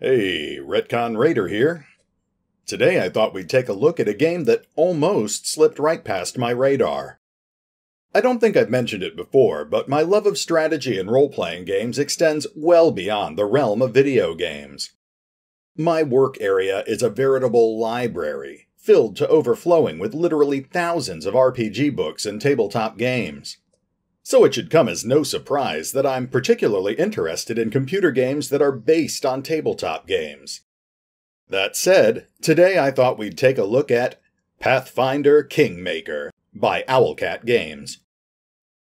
Hey, RetconRaider here. Today I thought we'd take a look at a game that almost slipped right past my radar. I don't think I've mentioned it before, but my love of strategy and role-playing games extends well beyond the realm of video games. My work area is a veritable library, filled to overflowing with literally thousands of RPG books and tabletop games. So it should come as no surprise that I'm particularly interested in computer games that are based on tabletop games. That said, today I thought we'd take a look at Pathfinder Kingmaker by Owlcat Games.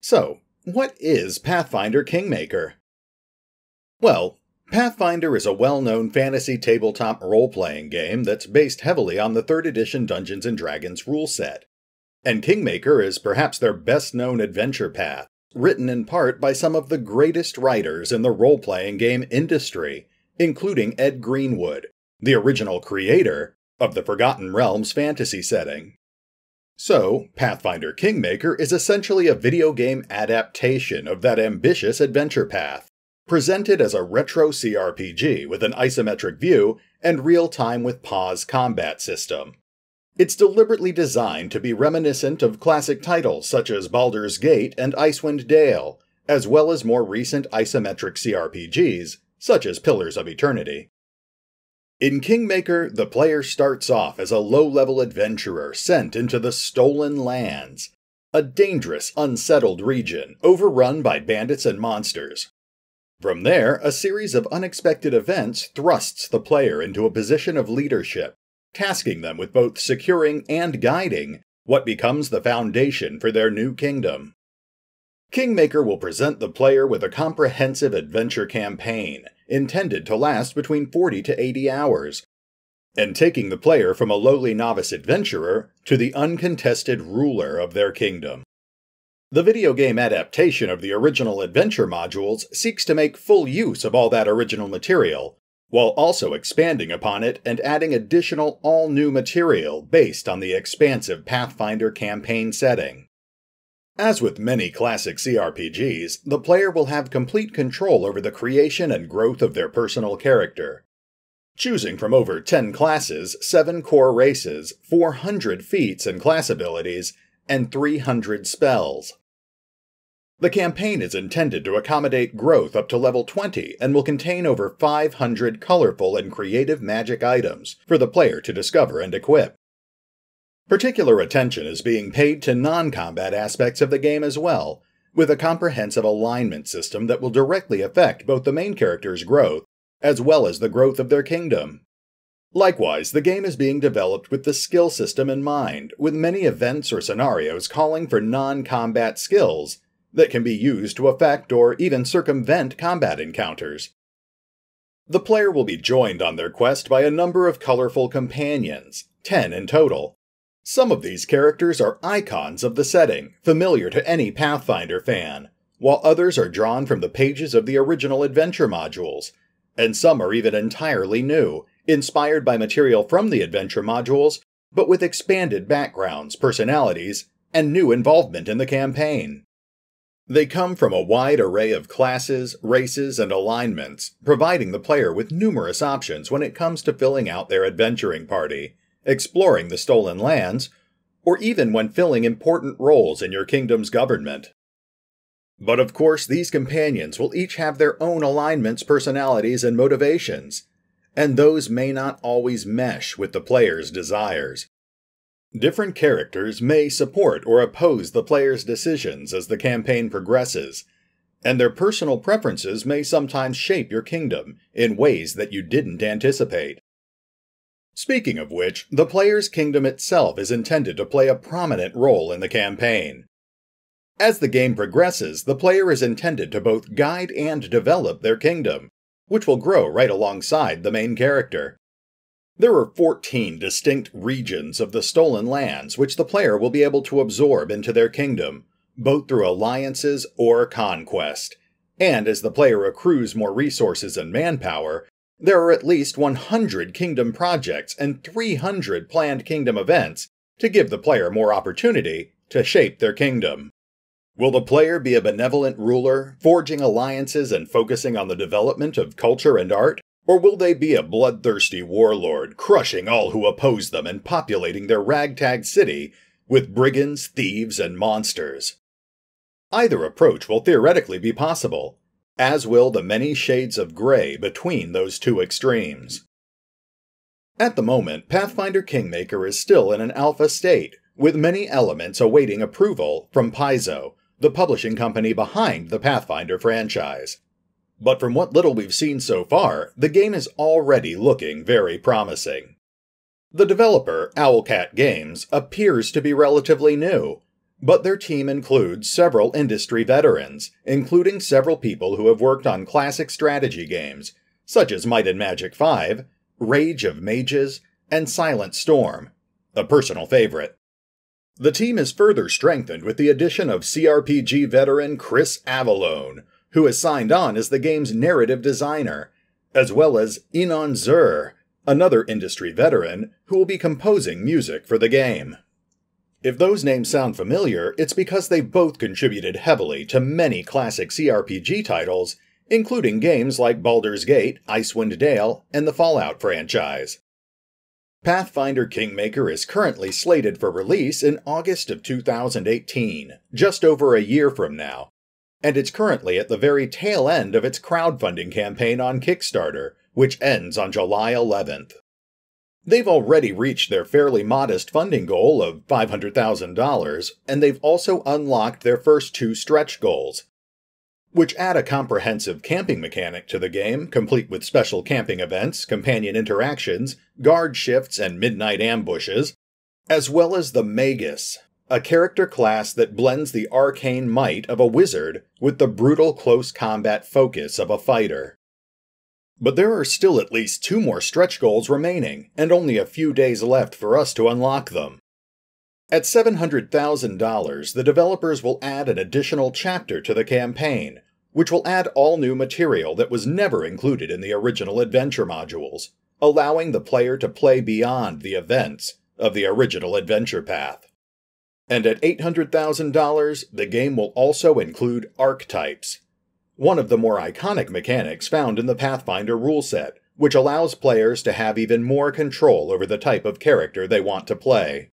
So, what is Pathfinder Kingmaker? Well, Pathfinder is a well-known fantasy tabletop role-playing game that's based heavily on the 3rd edition Dungeons & Dragons rule set. And Kingmaker is perhaps their best-known adventure path, written in part by some of the greatest writers in the role-playing game industry, including Ed Greenwood, the original creator of the Forgotten Realms fantasy setting. So, Pathfinder Kingmaker is essentially a video game adaptation of that ambitious adventure path, presented as a retro cRPG with an isometric view and real-time with pause combat system. It's deliberately designed to be reminiscent of classic titles such as Baldur's Gate and Icewind Dale, as well as more recent isometric cRPGs, such as Pillars of Eternity. In Kingmaker, the player starts off as a low-level adventurer sent into the Stolen Lands, a dangerous, unsettled region overrun by bandits and monsters. From there, a series of unexpected events thrusts the player into a position of leadership, tasking them with both securing and guiding what becomes the foundation for their new kingdom. Kingmaker will present the player with a comprehensive adventure campaign, intended to last between 40 to 80 hours, and taking the player from a lowly novice adventurer to the uncontested ruler of their kingdom. The video game adaptation of the original adventure modules seeks to make full use of all that original material, while also expanding upon it and adding additional all-new material based on the expansive Pathfinder campaign setting. As with many classic cRPGs, the player will have complete control over the creation and growth of their personal character, choosing from over 10 classes, 7 core races, 400 feats and class abilities, and 300 spells. The campaign is intended to accommodate growth up to level 20 and will contain over 500 colorful and creative magic items for the player to discover and equip. Particular attention is being paid to non-combat aspects of the game as well, with a comprehensive alignment system that will directly affect both the main character's growth as well as the growth of their kingdom. Likewise, the game is being developed with the skill system in mind, with many events or scenarios calling for non-combat skills that can be used to affect or even circumvent combat encounters. The player will be joined on their quest by a number of colorful companions, 10 in total. Some of these characters are icons of the setting, familiar to any Pathfinder fan, while others are drawn from the pages of the original adventure modules, and some are even entirely new, inspired by material from the adventure modules, but with expanded backgrounds, personalities, and new involvement in the campaign. They come from a wide array of classes, races, and alignments, providing the player with numerous options when it comes to filling out their adventuring party, exploring the Stolen Lands, or even when filling important roles in your kingdom's government. But of course, these companions will each have their own alignments, personalities, and motivations, and those may not always mesh with the player's desires. Different characters may support or oppose the player's decisions as the campaign progresses, and their personal preferences may sometimes shape your kingdom in ways that you didn't anticipate. Speaking of which, the player's kingdom itself is intended to play a prominent role in the campaign. As the game progresses, the player is intended to both guide and develop their kingdom, which will grow right alongside the main character. There are 14 distinct regions of the Stolen Lands which the player will be able to absorb into their kingdom, both through alliances or conquest. And as the player accrues more resources and manpower, there are at least 100 kingdom projects and 300 planned kingdom events to give the player more opportunity to shape their kingdom. Will the player be a benevolent ruler, forging alliances and focusing on the development of culture and art? Or will they be a bloodthirsty warlord, crushing all who oppose them and populating their ragtag city with brigands, thieves, and monsters? Either approach will theoretically be possible, as will the many shades of gray between those two extremes. At the moment, Pathfinder Kingmaker is still in an alpha state, with many elements awaiting approval from Paizo, the publishing company behind the Pathfinder franchise. But from what little we've seen so far, the game is already looking very promising. The developer, Owlcat Games, appears to be relatively new, but their team includes several industry veterans, including several people who have worked on classic strategy games, such as Might and Magic 5, Rage of Mages, and Silent Storm, a personal favorite. The team is further strengthened with the addition of cRPG veteran Chris Avallone, who has signed on as the game's narrative designer, as well as Inon Zur, another industry veteran who will be composing music for the game. If those names sound familiar, it's because they both contributed heavily to many classic cRPG titles, including games like Baldur's Gate, Icewind Dale, and the Fallout franchise. Pathfinder Kingmaker is currently slated for release in August of 2018, just over a year from now, and it's currently at the very tail end of its crowdfunding campaign on Kickstarter, which ends on July 11th. They've already reached their fairly modest funding goal of $500,000, and they've also unlocked their first 2 stretch goals, which add a comprehensive camping mechanic to the game, complete with special camping events, companion interactions, guard shifts, and midnight ambushes, as well as the Magus, a character class that blends the arcane might of a wizard with the brutal close combat focus of a fighter. But there are still at least 2 more stretch goals remaining, and only a few days left for us to unlock them. At $700,000, the developers will add an additional chapter to the campaign, which will add all new material that was never included in the original adventure modules, allowing the player to play beyond the events of the original adventure path. And at $800,000, the game will also include archetypes, one of the more iconic mechanics found in the Pathfinder rule set, which allows players to have even more control over the type of character they want to play.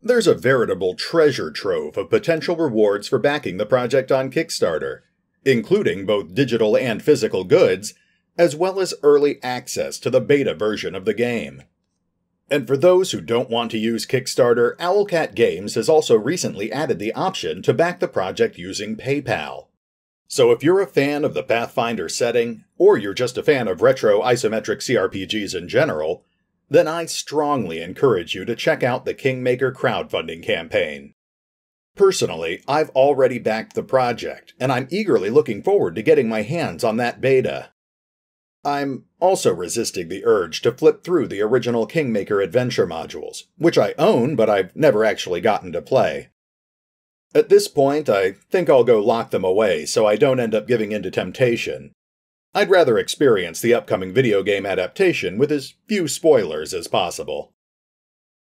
There's a veritable treasure trove of potential rewards for backing the project on Kickstarter, including both digital and physical goods, as well as early access to the beta version of the game. And for those who don't want to use Kickstarter, Owlcat Games has also recently added the option to back the project using PayPal. So if you're a fan of the Pathfinder setting, or you're just a fan of retro isometric cRPGs in general, then I strongly encourage you to check out the Kingmaker crowdfunding campaign. Personally, I've already backed the project, and I'm eagerly looking forward to getting my hands on that beta. I'm also resisting the urge to flip through the original Kingmaker adventure modules, which I own but I've never actually gotten to play. At this point, I think I'll go lock them away so I don't end up giving in to temptation. I'd rather experience the upcoming video game adaptation with as few spoilers as possible.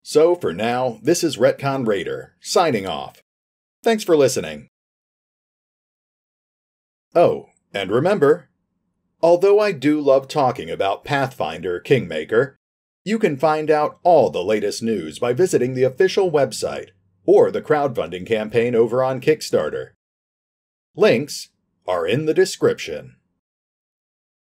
So for now, this is RetconRaider, signing off. Thanks for listening. Oh, and remember, although I do love talking about Pathfinder Kingmaker, you can find out all the latest news by visiting the official website or the crowdfunding campaign over on Kickstarter. Links are in the description.